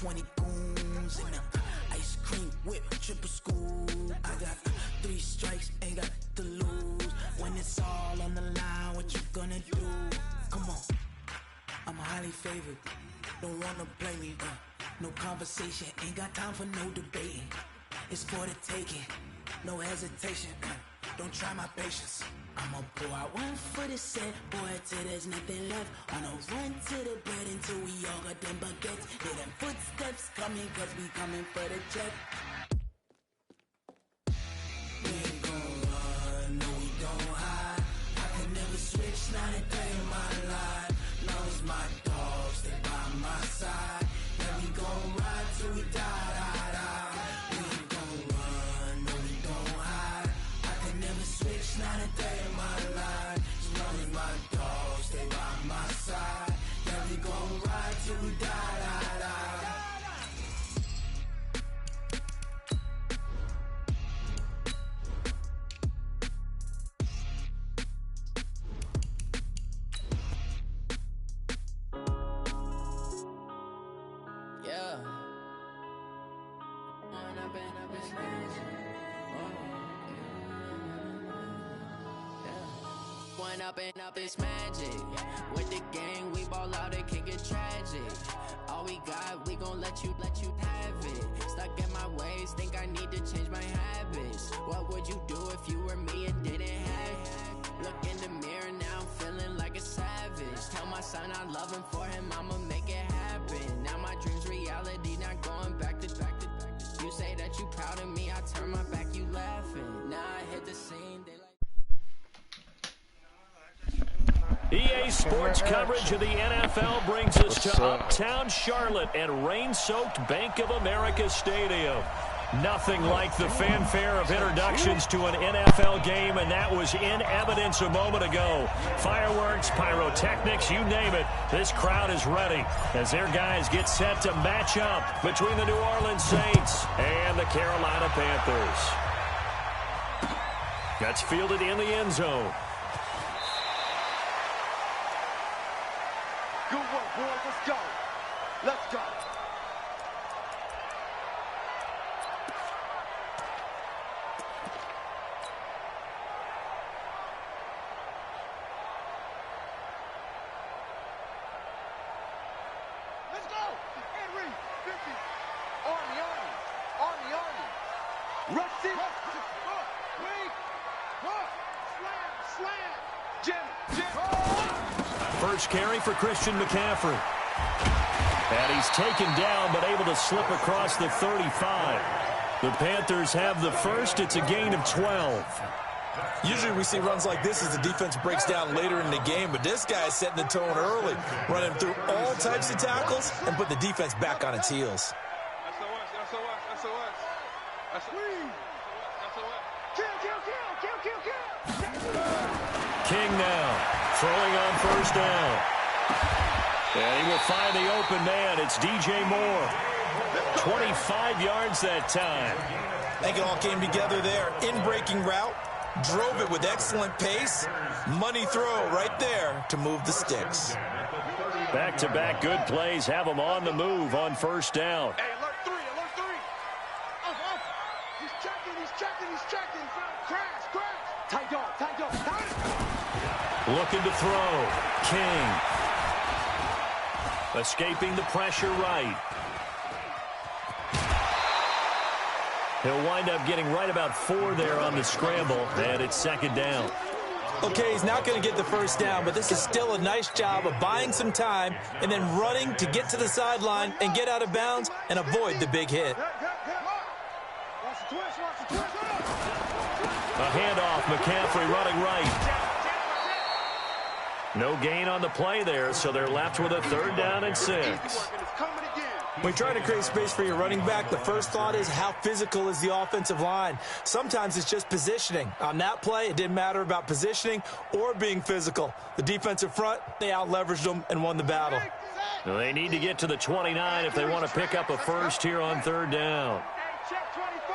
20 goons in them. Ice cream whip, triple school. I got 3 strikes, ain't got to lose. When it's all on the line, what you gonna do? Come on, I'm highly favored. Don't wanna blame me, no conversation, ain't got time for no debating. It's for the taking, no hesitation. Don't try my patience. I'ma pull out one foot and set, boy, till there's nothing left. On a run to the bed until we all got them baguettes. Hear them footsteps coming, cause we coming for the check. We ain't gon' run, no we don't hide. I can never switch, not a day in my life. Now it's my dogs, they by my side. Yeah, we gon' ride till we die, die, die. We ain't gon' run, no we don't hide. I can never switch, not a day in my life. As long as my dogs stay by my side. Yeah, we gon' ride till we die, die, die. Up it's magic. With the gang, we ball out, it can get tragic. All we got, we gon' let you have it. Stuck in my ways, think I need to change my habits. What would you do if you were me and didn't have it? Look in the mirror, now I'm feeling like a savage. Tell my son I love him, for him I'ma make it happen. Now my dream's reality, not going back to. You say that you proud of me, I turn my back, you laughing. Now I hit the scene, they like EA Sports coverage of the NFL brings us to Uptown Charlotte and rain-soaked Bank of America Stadium. Nothing like the fanfare of introductions to an NFL game, and that was in evidence a moment ago. Fireworks, pyrotechnics, you name it. This crowd is ready as their guys get set to match up between the New Orleans Saints and the Carolina Panthers. That's fielded in the end zone. Good work, boys. Let's go. Let's go. Let's go. Henry, 50. Arnie. Rush it. Slam. Jim. First carry for Christian McCaffrey. And he's taken down, but able to slip across the 35. The Panthers have the first. It's a gain of 12. Usually we see runs like this as the defense breaks down later in the game, but this guy is setting the tone early, running through all types of tackles and put the defense back on its heels. King now. Throwing on first down. And he will find the open man. It's DJ Moore. 25 yards that time. I think it all came together there. In-breaking route. Drove it with excellent pace. Money throw right there to move the sticks. Back-to-back good plays have them on the move on first down. Hey, alert three. He's checking. Crash. Tight dog. Looking to throw. King. Escaping the pressure right. He'll wind up getting right about 4 there on the scramble, and it's second down. Okay, he's not going to get the first down, but this is still a nice job of buying some time and then running to get to the sideline and get out of bounds and avoid the big hit. A handoff, McCaffrey running right. No gain on the play there, so they're left with a 3rd down and 6. When you're trying to create space for your running back, the first thought is how physical is the offensive line. Sometimes it's just positioning. On that play, it didn't matter about positioning or being physical. The defensive front, they out-leveraged them and won the battle. Well, they need to get to the 29 if they want to pick up a first here on 3rd down. Check 24.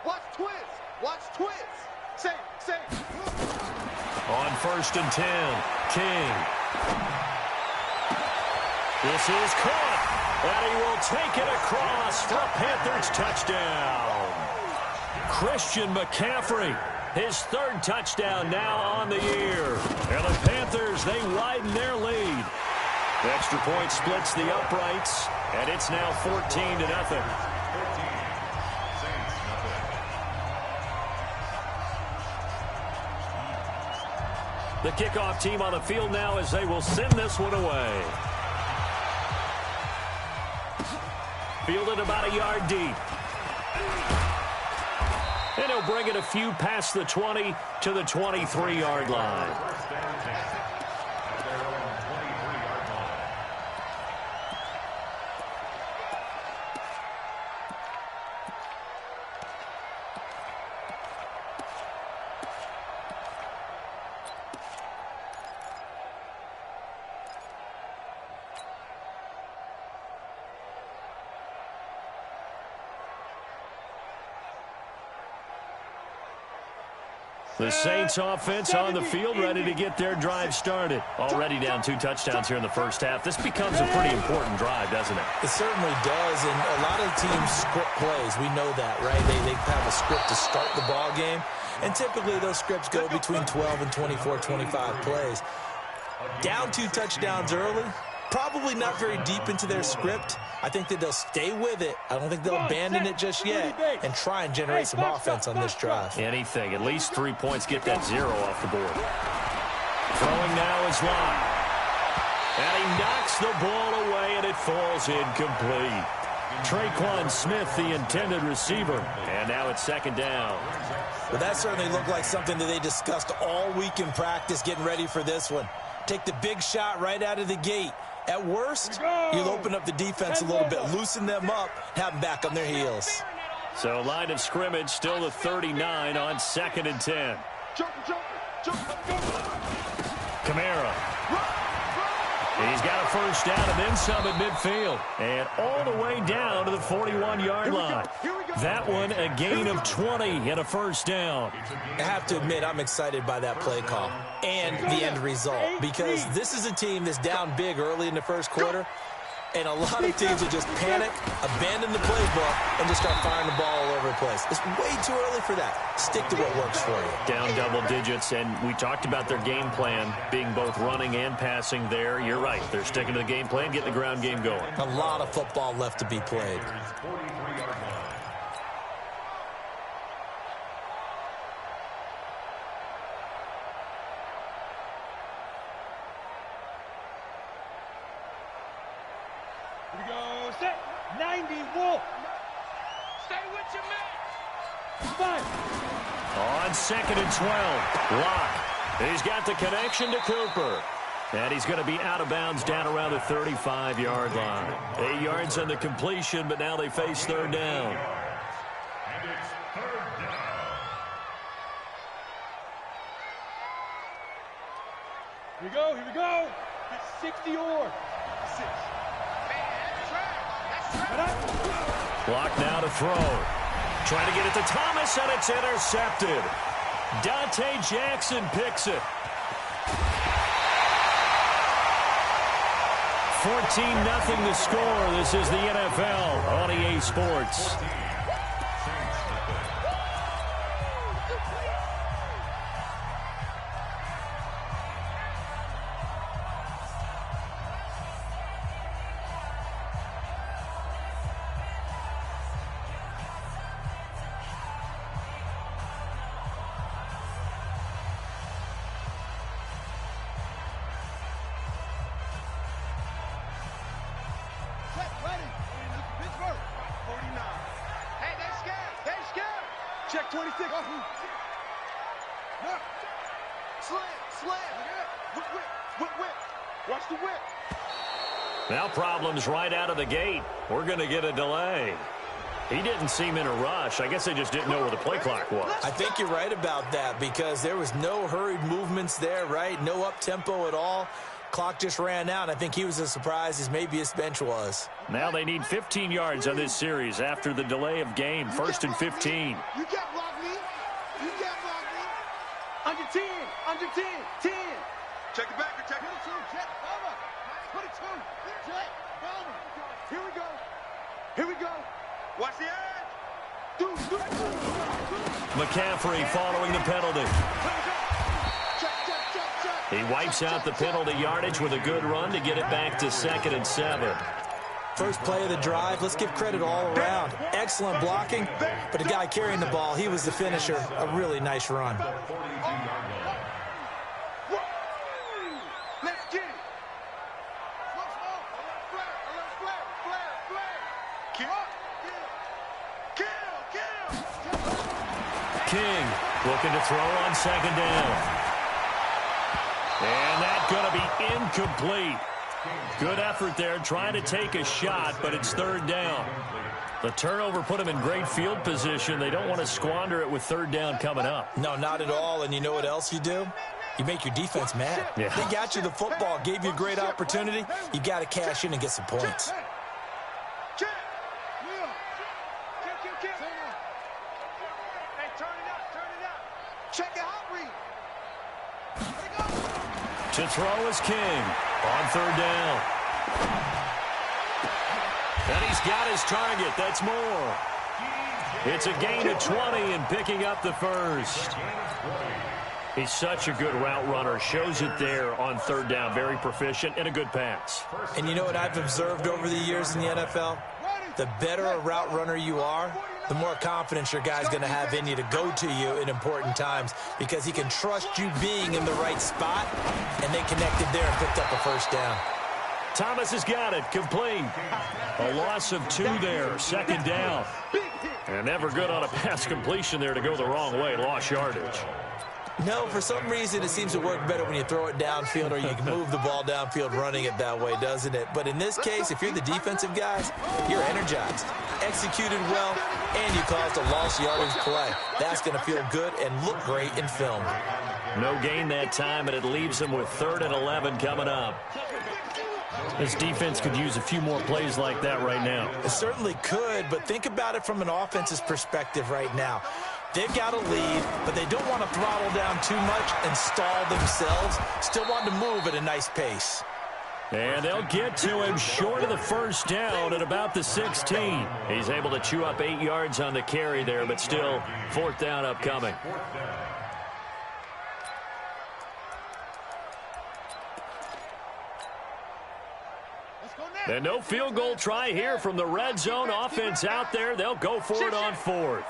Watch twist. Watch twist. Say. On 1st and 10, King. This is caught, and he will take it across for a Panthers touchdown. Christian McCaffrey, his 3rd touchdown now on the year. And the Panthers, they widen their lead. The extra point splits the uprights, and it's now 14-0. The kickoff team on the field now as they will send this one away. Fielded about a yard deep. And he'll bring it a few past the 20 to the 23-yard line. The Saints offense on the field, ready to get their drive started. Already down 2 touchdowns here in the first half. This becomes a pretty important drive, doesn't it? It certainly does, and a lot of teams script plays. We know that, right? They have a script to start the ball game, and typically those scripts go between 12 and 24, 25 plays. Down 2 touchdowns early, probably not very deep into their script. I think that they'll stay with it. I don't think they'll abandon it just yet and try and generate some offense on this drive. Anything. At least 3 points. Get that 0 off the board. Throwing now is Lott. And he knocks the ball away, and it falls incomplete. Traquan Smith, the intended receiver. And now it's 2nd down. Well, that certainly looked like something that they discussed all week in practice getting ready for this one. Take the big shot right out of the gate. At worst, you'll open up the defense a little bit, loosen them up, have them back on their heels. So line of scrimmage still the 39 on 2nd and 10. Kamara. He's got a first down and then some at midfield. And all the way down to the 41-yard line. That one a gain of 20 and a first down. I have to admit, I'm excited by that play call and the end result, because this is a team that's down big early in the first quarter, and a lot of teams will just panic, abandon the playbook, and just start firing the ball all over the place. It's way too early for that. Stick to what works for you. Down double digits, and we talked about their game plan being both running and passing there. You're right. They're sticking to the game plan, getting the ground game going. A lot of football left to be played. Here we go, set, 90, Wolf. Stay with your man. 5. On 2nd and 12, Locke. He's got the connection to Cooper. And he's going to be out of bounds down around the 35-yard line. 8 yards on the completion, but now they face 3rd down. And it's 3rd down. Here we go. It's 60 or 6. Clock now to throw. Trying to get it to Thomas, and it's intercepted. Dante Jackson picks it. 14-0 the score. This is the NFL on EA Sports. Check 26. Slam. Whip. Watch the whip. Now problems right out of the gate. We're going to get a delay. He didn't seem in a rush. I guess they just didn't know where the play clock was. I think you're right about that, because there was no hurried movements there, right? No up-tempo at all. Clock just ran out. I think he was as surprised as maybe his bench was. Now they need 15 yards on this series after the delay of game. 1st and 15. You can't block me. You can't block me. Under 10. Under 10. 10. Check it back. Check it. Put it 2. Check. Over. Put it 2. Check. Over. Here we go. Here we go. Watch the edge. McCaffrey following the penalty. He wipes out the penalty yardage with a good run to get it back to 2nd and 7. First play of the drive, let's give credit all around. Excellent blocking, but the guy carrying the ball, he was the finisher. A really nice run. Let's get it. King looking to throw on 2nd down. And that's going to be incomplete. Good effort there trying to take a shot, but it's 3rd down. The turnover put them in great field position. They don't want to squander it with 3rd down coming up. No, not at all. And you know what else you do? You make your defense mad. Yeah. They got you the football, gave you a great opportunity. You got to cash in and get some points. To throw is King on 3rd down. And he's got his target. That's more. It's a gain of 20 and picking up the first. He's such a good route runner. Shows it there on 3rd down. Very proficient and a good pass. And you know what I've observed over the years in the NFL? The better a route runner you are, the more confidence your guy's going to have in you to go to you in important times because he can trust you being in the right spot, and they connected there and picked up a 1st down. Thomas has got it. Complete. A loss of 2 there. 2nd down. And never good on a pass completion there to go the wrong way. Lost yardage. No, for some reason, it seems to work better when you throw it downfield or you can move the ball downfield running it that way, doesn't it? But in this case, if you're the defensive guys, you're energized, executed well, and you caused a lost yardage play. That's going to feel good and look great in film. No gain that time, and it leaves them with 3rd and 11 coming up. This defense could use a few more plays like that right now. It certainly could, but think about it from an offense's perspective right now. They've got a lead, but they don't want to throttle down too much and stall themselves. Still want to move at a nice pace. And they'll get to him short of the 1st down at about the 16. He's able to chew up 8 yards on the carry there, but still 4th down upcoming. And no field goal try here from the red zone offense out there. They'll go for it on 4th.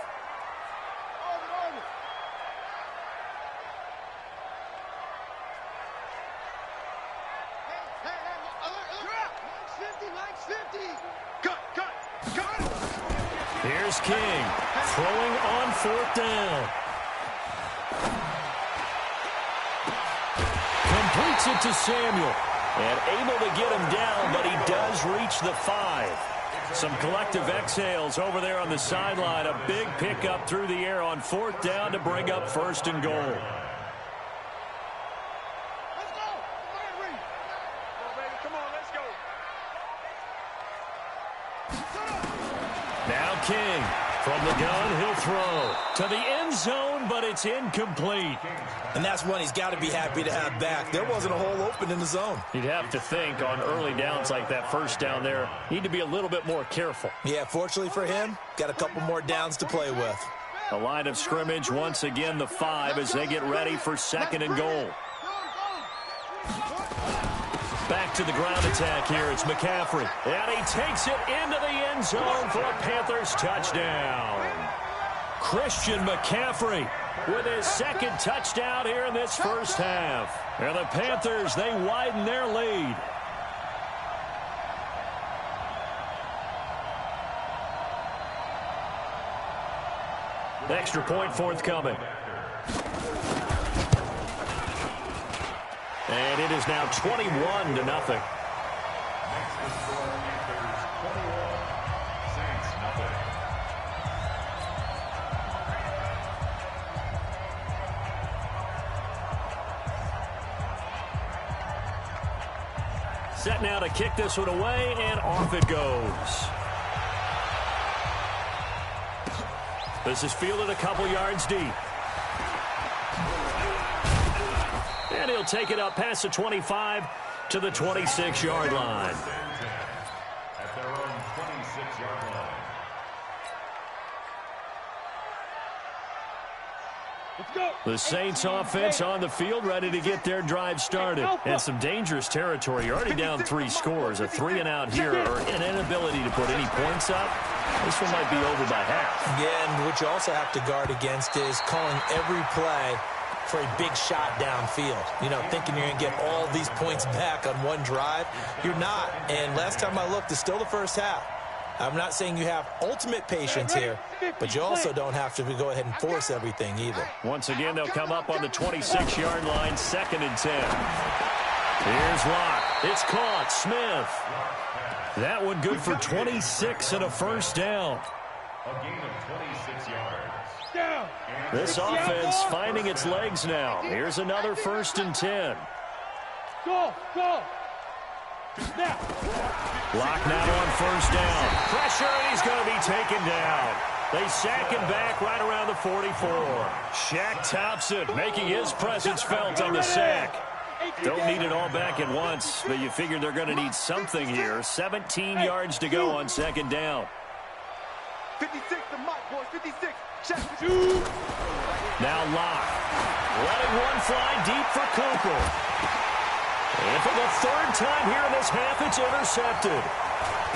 Here's King throwing on 4th down. Completes it to Samuel. And able to get him down, but he does reach the 5. Some collective exhales over there on the sideline. A big pickup through the air on 4th down to bring up 1st and goal. Let's go. Come on, baby. Come on, let's go. Now King from the gun. He'll throw to the end zone, but it's incomplete. And that's one he's got to be happy to have back. There wasn't a hole open in the zone. You'd have to think on early downs like that 1st down there, need to be a little bit more careful. Yeah, fortunately for him, got a couple more downs to play with. The line of scrimmage, once again, the 5 as they get ready for 2nd and goal. Back to the ground attack here. It's McCaffrey. And he takes it into the end zone for a Panthers touchdown. Christian McCaffrey with his 2nd touchdown here in this 1st half. And the Panthers, they widen their lead. Extra point forthcoming. And it is now 21-0. Set now to kick this one away, and off it goes. This is fielded a couple yards deep. And he'll take it up past the 25 to the 26-yard line. At their own 26-yard line. The Saints offense on the field, ready to get their drive started. And some dangerous territory. You're already down 3 scores. A 3-and-out here, or an inability to put any points up. This one might be over by half. Yeah, and what you also have to guard against is calling every play for a big shot downfield. You know, thinking you're going to get all these points back on one drive. You're not. And last time I looked, it's still the first half. I'm not saying you have ultimate patience here, but you also don't have to go ahead and force everything either. Once again, they'll come up on the 26-yard line, 2nd and 10. Here's Locke. It's caught. Smith. That one good for 26 and a first down. A gain of 26 yards. This offense finding its legs now. Here's another 1st and 10. Go. Locke now on 1st down. Pressure, and he's going to be taken down. They sack him back right around the 44. Shaq Thompson making his presence felt on the sack. Don't need it all back at once, but you figure they're going to need something here. 17 yards to go on 2nd down. 56, the mic, boys, 56. Now Locke. Letting one fly deep for Cooper. And for the 3rd time here in this half, it's intercepted.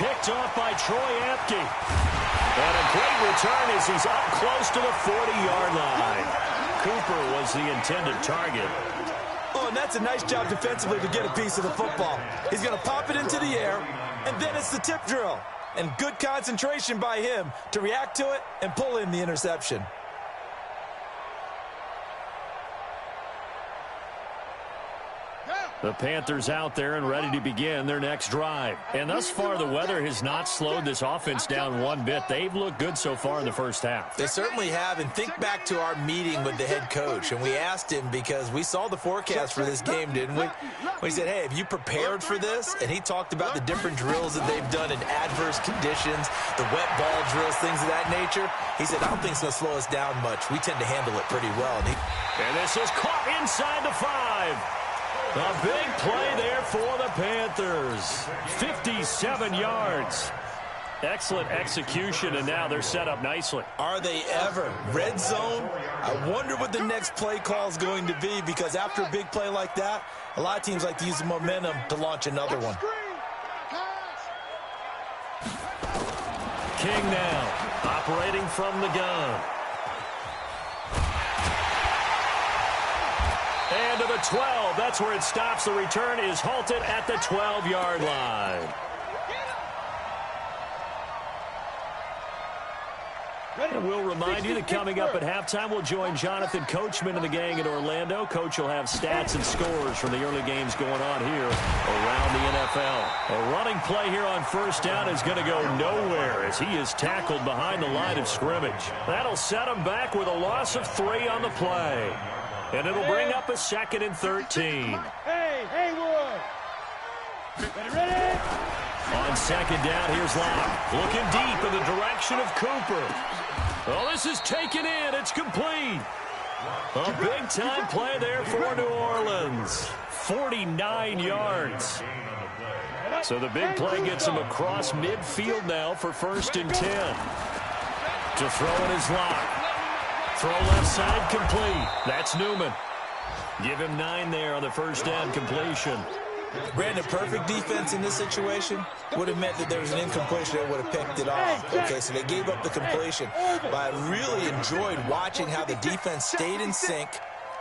Picked off by Troy Apke. And a great return as he's up close to the 40-yard line. Cooper was the intended target. Oh, and that's a nice job defensively to get a piece of the football. He's going to pop it into the air, and then it's the tip drill. And good concentration by him to react to it and pull in the interception. The Panthers out there and ready to begin their next drive. And thus far, the weather has not slowed this offense down one bit. They've looked good so far in the first half. They certainly have. And think back to our meeting with the head coach. And we asked him, because we saw the forecast for this game, didn't we? We said, hey, have you prepared for this? And he talked about the different drills that they've done in adverse conditions, the wet ball drills, things of that nature. He said, I don't think it's going to slow us down much. We tend to handle it pretty well. And this is caught inside the 5. A big play there for the Panthers. 57 yards. Excellent execution, and now they're set up nicely. Are they ever? Red zone? I wonder what the next play call is going to be, because after a big play like that, a lot of teams like to use the momentum to launch another one. King now, operating from the gun. And to the 12. That's where it stops. The return is halted at the 12-yard line. And we'll remind you that coming up at halftime, we'll join Jonathan Coachman and the gang in Orlando. Coach will have stats and scores from the early games going on here around the NFL. A running play here on 1st down is going to go nowhere as he is tackled behind the line of scrimmage. That'll set him back with a loss of 3 on the play. And it'll bring up a 2nd and 13. Hey, Haywood. Ready? On 2nd down, here's Locke. Looking deep in the direction of Cooper. Oh, this is taken in. It's complete. A big-time play there for New Orleans. 49 yards. So the big play gets him across midfield now for 1st and 10. To throw it is Locke. Throw left side complete. That's Newman. Give him 9 there on the 1st down completion. Brandon, perfect defense in this situation would have meant that there was an incompletion that would have picked it off. Okay, so they gave up the completion. But I really enjoyed watching how the defense stayed in sync,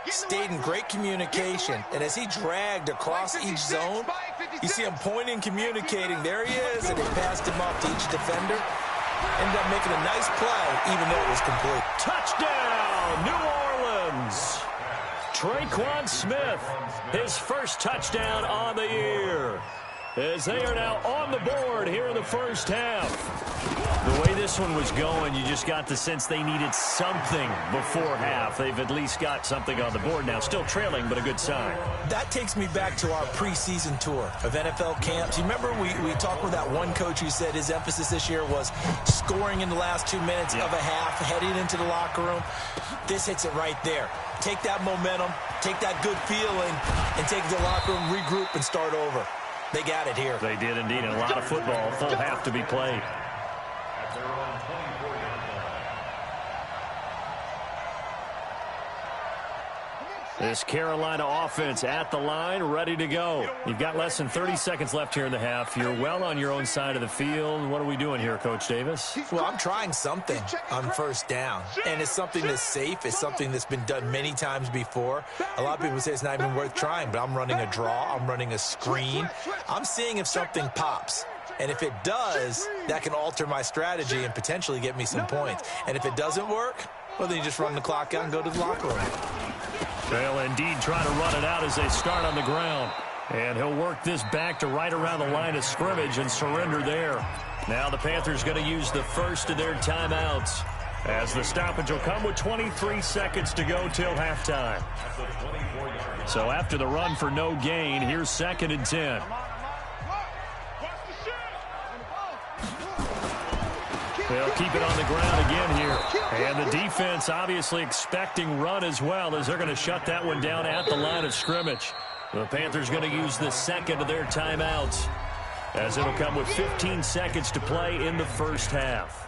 stayed in great communication, and as he dragged across each zone, you see him pointing, communicating. There he is, and they passed him off to each defender. Ended up making a nice play, even though it was complete. Touchdown, New Orleans. Traquan Smith, his first touchdown on the year. as they are now on the board here in the first half. The way this one was going, you just got the sense they needed something before half. They've at least got something on the board now. Still trailing, but a good sign. That takes me back to our preseason tour of NFL camps. You remember we talked with that one coach who said his emphasis this year was scoring in the last 2 minutes of a half, heading into the locker room. This hits it right there. Take that momentum, take that good feeling, and take it to the locker room, regroup, and start over. They got it here. They did indeed, and a lot of football, full half to be played. This Carolina offense at the line, ready to go. You've got less than 30 seconds left here in the half. You're well on your own side of the field. What are we doing here, Coach Davis? Well, I'm trying something on first down, and it's something that's safe. It's something that's been done many times before. A lot of people say it's not even worth trying, but I'm running a draw. I'm running a screen. I'm seeing if something pops. And if it does, that can alter my strategy and potentially get me some points. And if it doesn't work, well, then you just run the clock out and go to the locker room. They'll indeed try to run it out as they start on the ground. And he'll work this back to right around the line of scrimmage and surrender there. Now the Panthers going to use the first of their timeouts, as the stoppage will come with 23 seconds to go till halftime. So after the run for no gain, here's 2nd and 10. They'll keep it on the ground again here. And the defense obviously expecting run as well, as they're going to shut that one down at the line of scrimmage. The Panthers going to use the second of their timeouts, as it'll come with 15 seconds to play in the first half.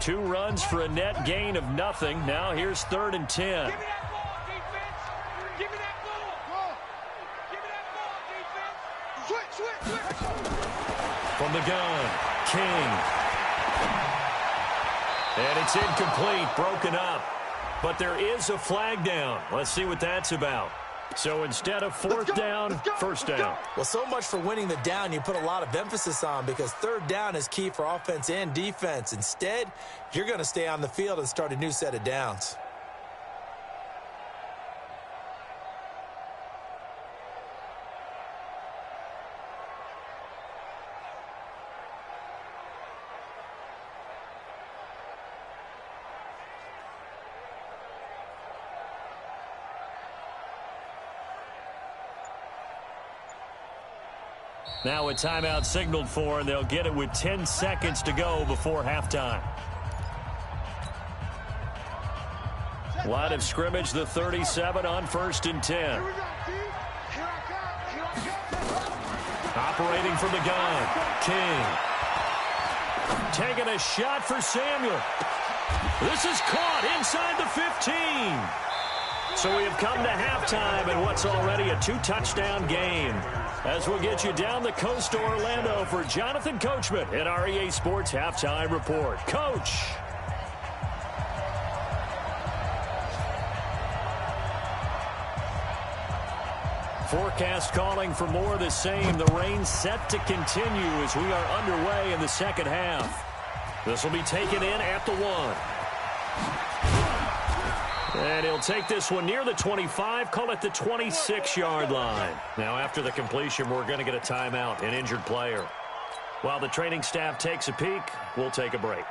Two runs for a net gain of nothing. Now here's 3rd and 10. Give me that ball, defense. Give me that ball. Give me that ball, defense. Switch. From the gun, King. And it's incomplete, broken up. But there is a flag down. Let's see what that's about. So instead of 4th down, 1st down. Well, so much for winning the down you put a lot of emphasis on, because 3rd down is key for offense and defense. Instead, you're going to stay on the field and start a new set of downs. Now a timeout signaled for, and they'll get it with 10 seconds to go before halftime. Line of scrimmage, the 37 on 1st and 10. Operating from the gun, King. Taking a shot for Samuel. This is caught inside the 15. So we have come to halftime in what's already a 2-touchdown game, as we'll get you down the coast to Orlando for Jonathan Coachman at our EA Sports Halftime Report. Coach. Forecast calling for more of the same. The rain set to continue as we are underway in the second half. This will be taken in at the 1. And he'll take this one near the 25, call it the 26-yard line. Now, after the completion, we're going to get a timeout, an injured player. While the training staff takes a peek, we'll take a break.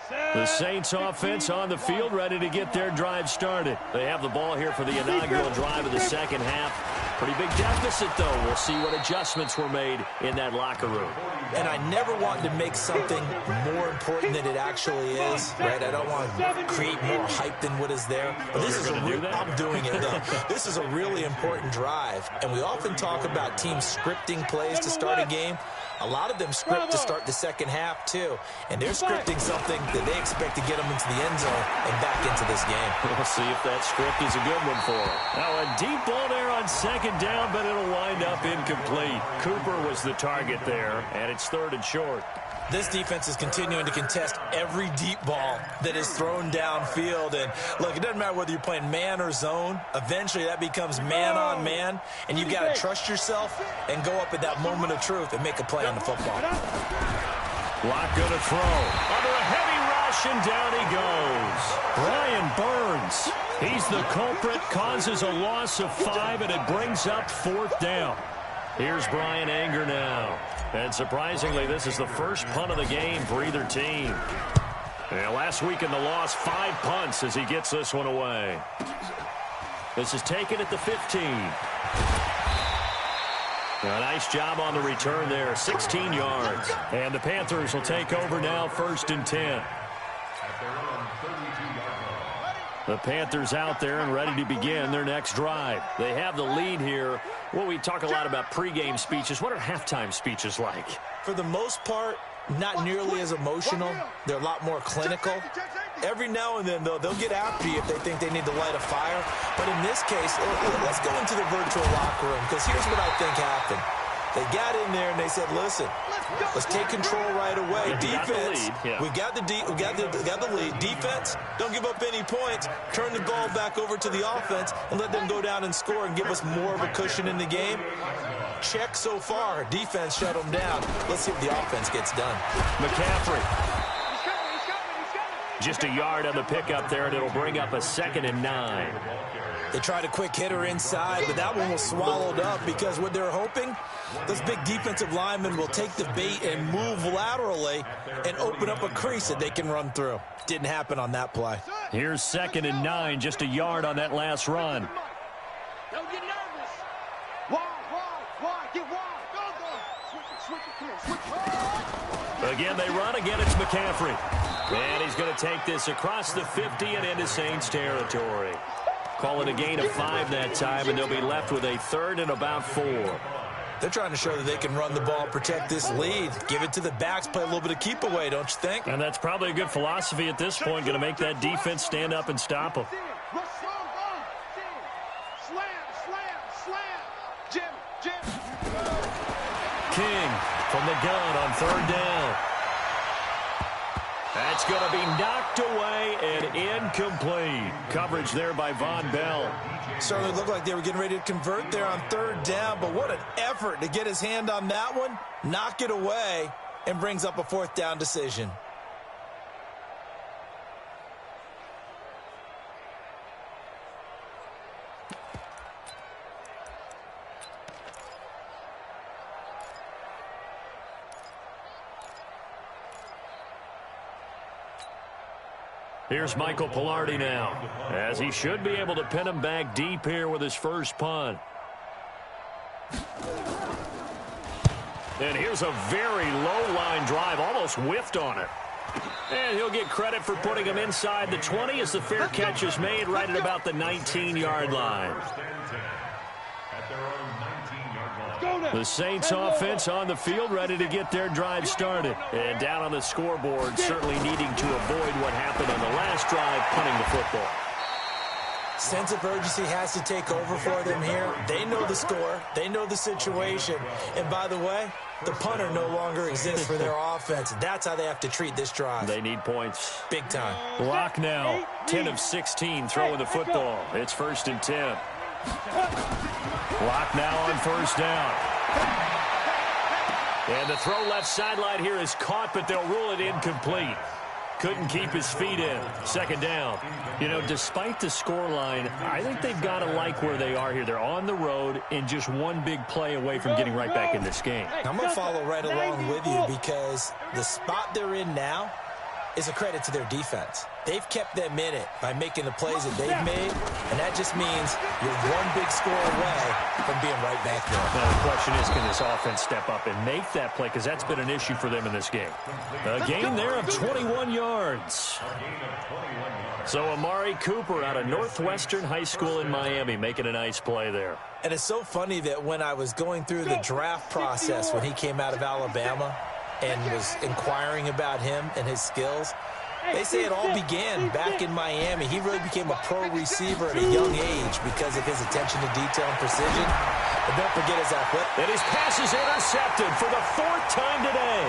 The Saints offense on the field, ready to get their drive started. They have the ball here for the inaugural drive of the second half. Pretty big deficit, though. We'll see what adjustments were made in that locker room. And I never want to make something more important than it actually is, right? I don't want to create more hype than what is there. But this is I'm doing it, though. This is a really important drive. And we often talk about teams scripting plays to start a game. A lot of them script to start the second half, too. And they're scripting something that they expect to get them into the end zone and back into this game. We'll see if that script is a good one for them. Now a deep ball there on 2nd down, but it'll wind up incomplete. Cooper was the target there, and it's 3rd and short. This defense is continuing to contest every deep ball that is thrown downfield. And, look, it doesn't matter whether you're playing man or zone. Eventually, that becomes man on man. And you've got to trust yourself and go up at that moment of truth and make a play on the football. Lock going to throw. Under a heavy rush, and down he goes. Brian Burns. He's the culprit, causes a loss of 5, and it brings up 4th down. Here's Brian Anger now. And surprisingly, this is the first punt of the game for either team. And last week in the loss, 5 punts as he gets this one away. This is taken at the 15. A nice job on the return there, 16 yards. And the Panthers will take over now, 1st and 10. The Panthers out there and ready to begin their next drive. They have the lead here. Well, we talk a lot about pregame speeches. What are halftime speeches like? For the most part, not nearly as emotional. They're a lot more clinical. Every now and then, though, they'll get after you if they think they need to light a fire. But in this case, let's go into the virtual locker room, because here's what I think happened. They got in there and they said, listen, let's take control right away. Defense, we got the lead. Defense, don't give up any points. Turn the ball back over to the offense and let them go down and score and give us more of a cushion in the game. Check so far. Defense shut them down. Let's see if the offense gets done. McCaffrey. Just a yard on the pickup there, and it'll bring up a 2nd and 9. They tried a quick hitter inside, but that one was swallowed up because what they're hoping, those big defensive linemen will take the bait and move laterally and open up a crease that they can run through. Didn't happen on that play. Here's 2nd and 9, just a yard on that last run. Don't get nervous. Wide, get wide. Go. Switch it, come on, switch. Again, they run. Again, it's McCaffrey. And he's going to take this across the 50 and into Saints territory. Call it a gain of 5 that time, and they'll be left with a 3rd and about 4. They're trying to show that they can run the ball, protect this lead. Give it to the backs, play a little bit of keep away, don't you think? And that's probably a good philosophy at this point, going to make that defense stand up and stop them. King from the gun on 3rd down. That's going to be knocked away and incomplete. Coverage there by Von Bell. Certainly looked like they were getting ready to convert there on 3rd down, but what an effort to get his hand on that one, knock it away, and brings up a 4th down decision. Here's Michael Pilardi now, as he should be able to pin him back deep here with his first punt. And here's a very low-line drive, almost whiffed on it. And he'll get credit for putting him inside the 20 as the fair catch is made right at about the 19-yard line. The Saints offense on the field, ready to get their drive started. And down on the scoreboard, certainly needing to avoid what happened on the last drive, punting the football. Sense of urgency has to take over for them here. They know the score. They know the situation. And by the way, the punter no longer exists for their offense. That's how they have to treat this drive. They need points. Big time. Lock now, 10 of 16 throwing the football. It's 1st and 10. Lock now on 1st down. And the throw left sideline here is caught, but they'll rule it incomplete. Couldn't keep his feet in. 2nd down. You know, despite the scoreline, I think they've got to like where they are here. They're on the road and just one big play away from getting right back in this game. I'm going to follow right along with you because the spot they're in now is a credit to their defense. They've kept them in it by making the plays that they've made, and that just means you're one big score away from being right back there. Now the question is, can this offense step up and make that play? Because that's been an issue for them in this game. A gain there of 21 yards. So Amari Cooper out of Northwestern High School in Miami making a nice play there. And it's so funny that when I was going through the draft process when he came out of Alabama and was inquiring about him and his skills, they say it all began back in Miami. He really became a pro receiver at a young age because of his attention to detail and precision. But don't forget his athletic. And his pass is intercepted for the 4th time today.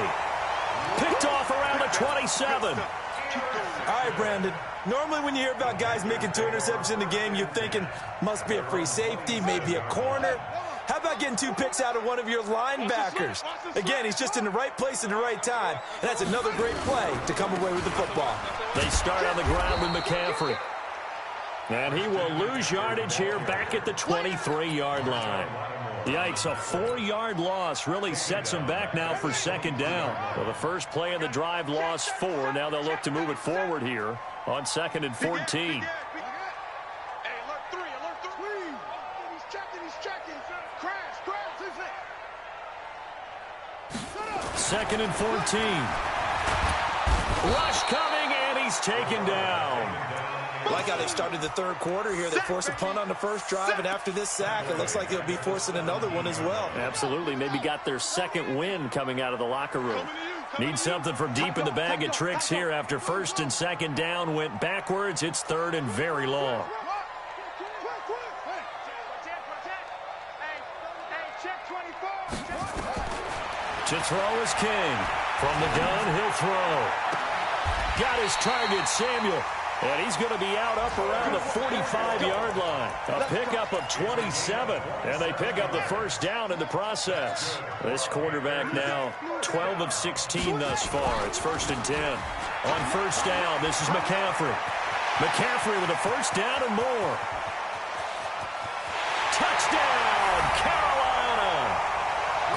Picked off around the 27. All right, Brandon. Normally when you hear about guys making 2 interceptions in the game, you're thinking must be a free safety, maybe a corner. How about getting 2 picks out of one of your linebackers? Again, he's just in the right place at the right time, and that's another great play to come away with the football. They start on the ground with McCaffrey. And he will lose yardage here back at the 23-yard line. Yikes, a 4-yard loss really sets them back now for second down. Well, the first play of the drive lost 4. Now they'll look to move it forward here on 2nd and 14. Second and 14. Rush coming, and he's taken down. Like how they started the third quarter here. They forced a punt on the first drive, and after this sack, it looks like they'll be forcing another one as well. Absolutely. Maybe got their second win coming out of the locker room. Need something from deep in the bag of tricks here after first and second down went backwards. It's third and very long. To throw is King. From the gun, he'll throw. Got his target, Samuel. And he's going to be out up around the 45-yard line. A pickup of 27. And they pick up the first down in the process. This quarterback now 12 of 16 thus far. It's 1st and 10. On first down, this is McCaffrey. McCaffrey with a first down and more. Touchdown, Carolina!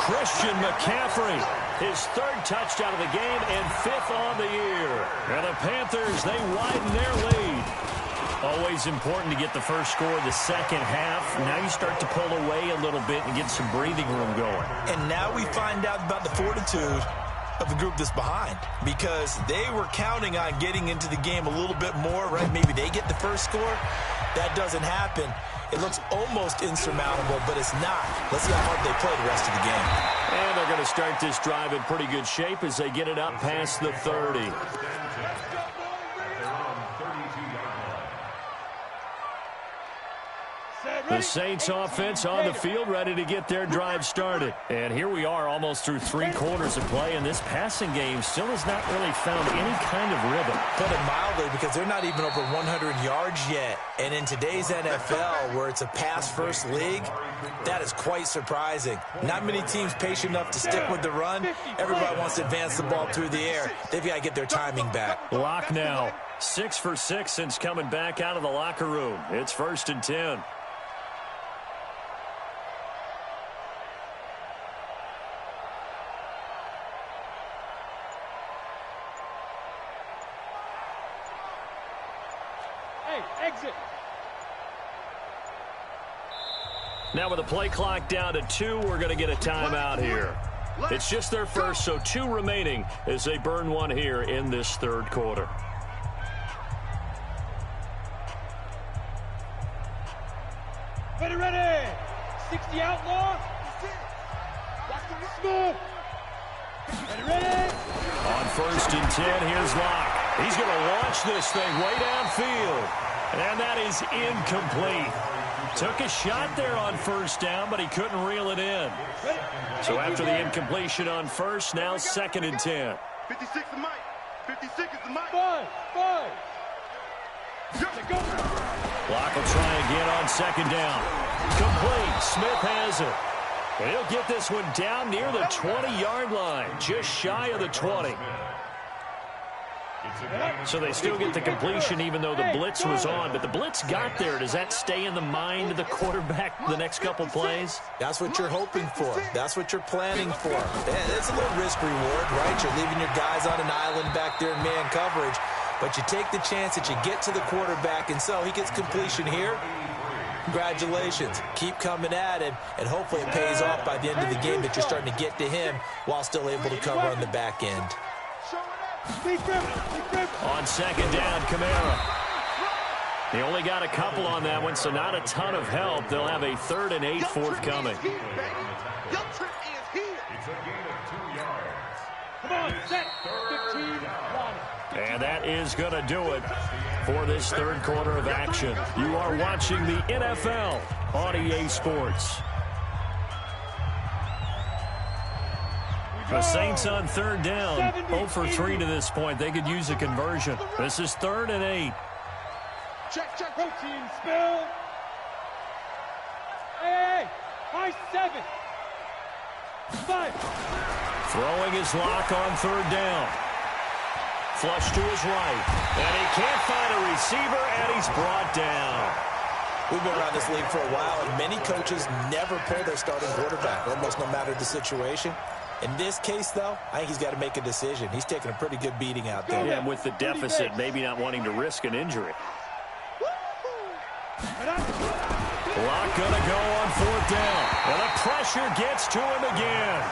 Christian McCaffrey, his 3rd touchdown of the game and 5th on the year. And the Panthers, they widen their lead. Always important to get the first score of the second half. Now you start to pull away a little bit and get some breathing room going. And now we find out about the fortitude of the group that's behind, because they were counting on getting into the game a little bit more, right? Maybe they get the first score. That doesn't happen. It looks almost insurmountable, but it's not. Let's see how hard they play the rest of the game. And they're going to start this drive in pretty good shape as they get it up past the 30. The Saints offense on the field, ready to get their drive started. And here we are almost through 3 quarters of play, and this passing game still has not really found any kind of rhythm. Put it mildly, because they're not even over 100 yards yet. And in today's NFL, where it's a pass-first league, that is quite surprising. Not many teams patient enough to stick with the run. Everybody wants to advance the ball through the air. They've got to get their timing back. Lock now. 6 for 6 since coming back out of the locker room. It's 1st and 10. Exit. Now with the play clock down to 2, we're going to get a timeout here. It's just their first, so 2 remaining as they burn one here in this third quarter. Ready. 60 outlaw. Smooth. Ready. On 1st and 10, here's Locke. He's going to launch this thing way downfield. And that is incomplete. Took a shot there on first down, but he couldn't reel it in. So after the incompletion on first, now 2nd and 10. 56 is Mike. 56 is the Mike. 5. Locke will try again on 2nd down. Complete. Smith has it. And he'll get this one down near the 20-yard line, just shy of the 20. So they still get the completion even though the blitz was on. But the blitz got there. Does that stay in the mind of the quarterback the next couple plays? That's what you're hoping for. That's what you're planning for. It's a little risk-reward, right? You're leaving your guys on an island back there in man coverage. But you take the chance that you get to the quarterback, and so he gets completion here. Congratulations. Keep coming at him, and hopefully it pays off by the end of the game that you're starting to get to him while still able to cover on the back end. On 2nd down, Kamara. They only got a couple on that one, so not a ton of help. They'll have a 3rd and 8 forthcoming. And that is going to do it for this third quarter of action. You are watching the NFL on EA Sports. The Saints on third down, 0 for 3 to this point. They could use a conversion. This is 3rd and 8. Check, protein spill. Hey, high 7. 5. Throwing his lock on third down. Flush to his right. And he can't find a receiver, and he's brought down. We've been around this league for a while, and many coaches never pull their starting quarterback, almost no matter the situation. In this case, though, I think he's got to make a decision. He's taking a pretty good beating out there. Yeah, and with the deficit, maybe not wanting to risk an injury. Lock gonna go on 4th down. And the pressure gets to him again.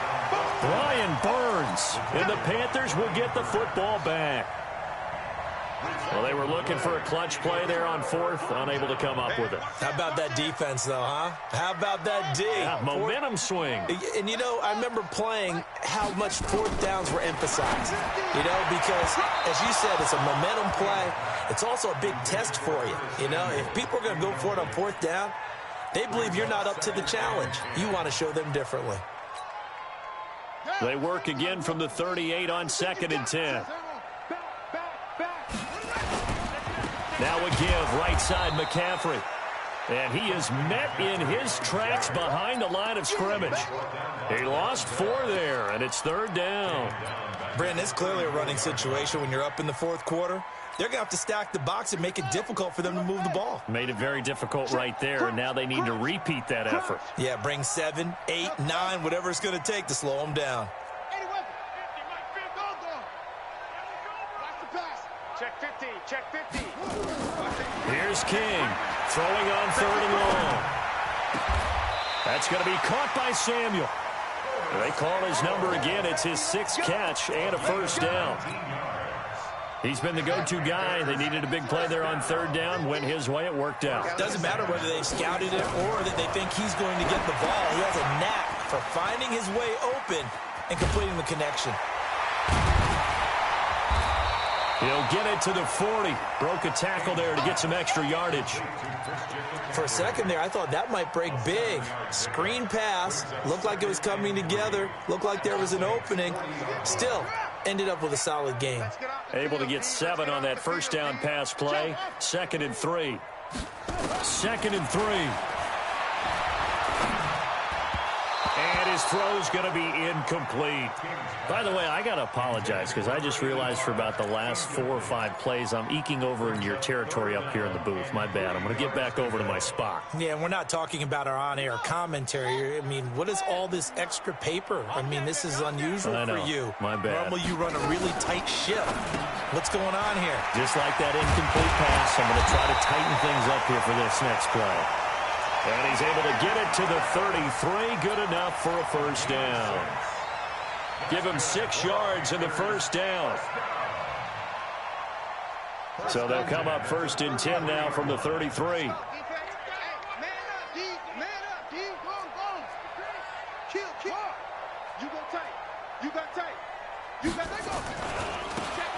Brian Burns. And the Panthers will get the football back. Well, they were looking for a clutch play there on 4th, unable to come up with it. How about that defense, though, huh? How about that D? Yeah, momentum swing. And, you know, I remember playing how much 4th downs were emphasized, you know, because, as you said, it's a momentum play. It's also a big test for you, you know. If people are going to go for it on 4th down, they believe you're not up to the challenge. You want to show them differently. They work again from the 38 on 2nd and 10. Now a give, right side McCaffrey. And he is met in his tracks behind the line of scrimmage. He lost 4 there, and it's 3rd down. Brandon, it's clearly a running situation when you're up in the 4th quarter. They're going to have to stack the box and make it difficult for them to move the ball. Made it very difficult right there, and now they need to repeat that effort. Yeah, bring 7, 8, 9, whatever it's going to take to slow them down. Check 50, check 50. Here's King, throwing on 3rd and long. That's going to be caught by Samuel. They call his number again. It's his 6th catch and a 1st down. He's been the go-to guy. They needed a big play there on 3rd down. Went his way. It worked out. Doesn't matter whether they've scouted it or that they think he's going to get the ball. He has a knack for finding his way open and completing the connection. He'll get it to the 40. Broke a tackle there to get some extra yardage. For a second there, I thought that might break big. Screen pass. Looked like it was coming together. Looked like there was an opening. Still, ended up with a solid game. Able to get 7 on that 1st down pass play. 2nd and 3. 2nd and 3. And his throw's going to be incomplete. By the way, I got to apologize because I just realized for about the last 4 or 5 plays, I'm eking over into your territory up here in the booth. My bad. I'm going to get back over to my spot. Yeah, we're not talking about our on-air commentary. I mean, what is all this extra paper? I mean, this is unusual for you. My bad. Normally you run a really tight ship. What's going on here? Just like that incomplete pass, I'm going to try to tighten things up here for this next play. And he's able to get it to the 33. Good enough for a 1st down. Give him 6 yards in the 1st down. So they'll come up 1st and 10 now from the 33.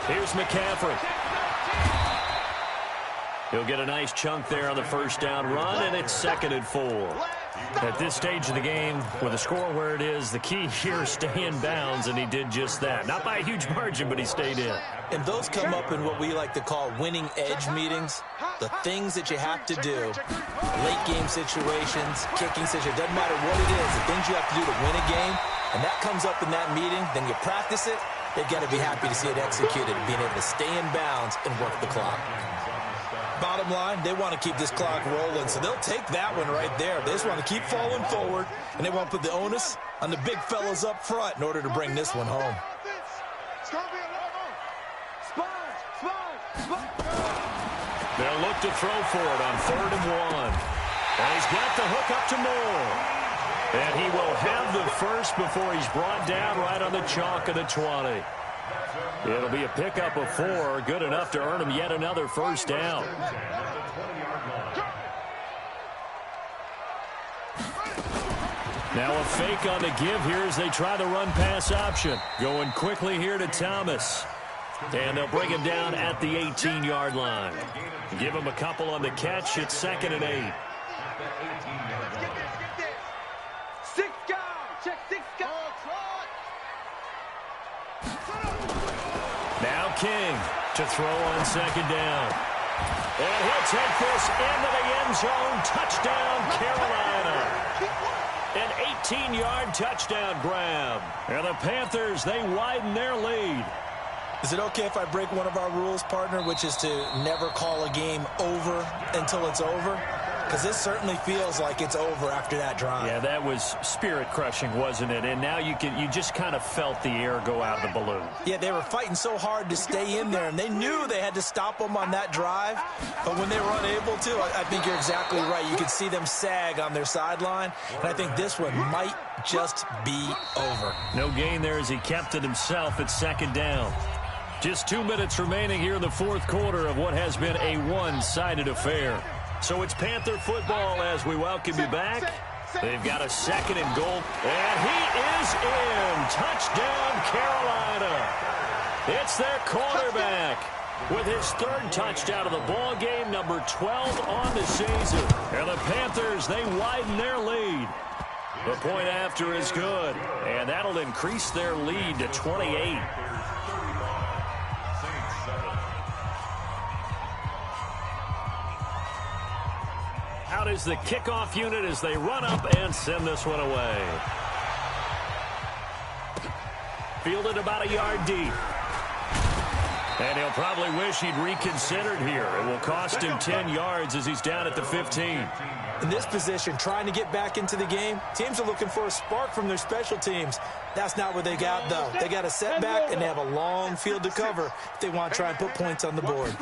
Here's McCaffrey. He'll get a nice chunk there on the 1st down run, and it's 2nd and 4. At this stage of the game, with the score where it is, the key here is stay in bounds, and he did just that. Not by a huge margin, but he stayed in. And those come up in what we like to call winning edge meetings. The things that you have to do, late game situations, kicking situations, doesn't matter what it is, the things you have to do to win a game, and that comes up in that meeting, then you practice it, they've got to be happy to see it executed, being able to stay in bounds and work the clock. Bottom line, they want to keep this clock rolling, so they'll take that one right there. They just want to keep falling forward, and they want to put the onus on the big fellas up front in order to bring this one home. They'll look to throw for it on 3rd and 1. And he's got the hook up to Moore. And he will have the first before he's brought down right on the chalk of the 20. It'll be a pickup of 4, good enough to earn him yet another 1st down. Now a fake on the give here as they try the run-pass option. Going quickly here to Thomas. And they'll bring him down at the 18-yard line. Give him a couple on the catch. It's 2nd and 8. 6 guys. Check 6 guys. King to throw on second down. And he'll take this into the end zone. Touchdown, Carolina. An 18-yard touchdown grab. And the Panthers, they widen their lead. Is it okay if I break one of our rules, partner, which is to never call a game over until it's over? Because this certainly feels like it's over after that drive. Yeah, that was spirit-crushing, wasn't it? And now you just kind of felt the air go out of the balloon. Yeah, they were fighting so hard to stay in there, and they knew they had to stop them on that drive. But when they were unable to, I think you're exactly right. You could see them sag on their sideline, and I think this one might just be over. No gain there as he kept it himself at second down. Just 2 minutes remaining here in the fourth quarter of what has been a one-sided affair. So it's Panther football as we welcome you back. They've got a second and goal. And he is in. Touchdown, Carolina. It's their quarterback with his third touchdown of the ball game, number 12 on the season. And the Panthers, they widen their lead. The point after is good, and that'll increase their lead to 28. Out is the kickoff unit as they run up and send this one away. Fielded about a yard deep. And he'll probably wish he'd reconsidered here. It will cost him 10 yards as he's down at the 15. In this position, trying to get back into the game, teams are looking for a spark from their special teams. That's not what they got, though. They got a setback, and they have a long field to cover if they want to try and put points on the board.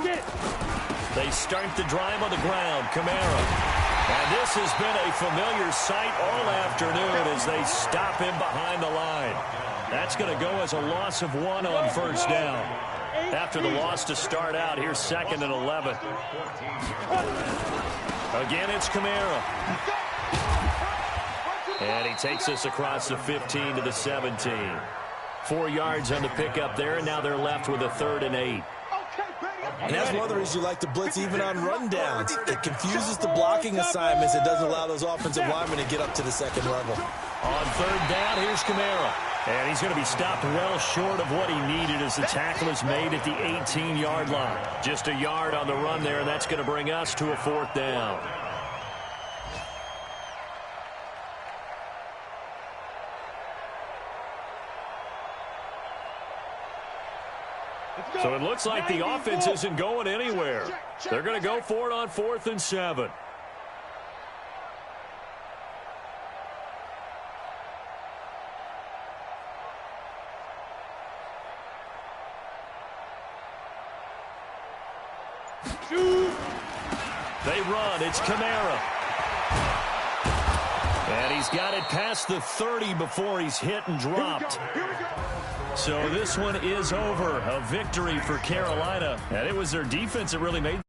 They start the drive on the ground. Kamara. And this has been a familiar sight all afternoon as they stop him behind the line. That's going to go as a loss of 1 on first down. After the loss to start out, here's 2nd and 11. Again, it's Kamara. And he takes us across the 15 to the 17. 4 yards on the pickup there, and now they're left with a 3rd and 8. And that's one of the reasons you like to blitz even on rundowns. It confuses the blocking assignments. It doesn't allow those offensive linemen to get up to the second level. On 3rd down, here's Kamara. And he's going to be stopped well short of what he needed as the tackle is made at the 18-yard line. Just a yard on the run there, and that's going to bring us to a 4th down. So it looks like the offense isn't going anywhere. They're going to go for it on 4th and 7. They run. It's Kamara. And he's got it past the 30 before he's hit and dropped. So this one is over. A victory for Carolina. And it was their defense that really made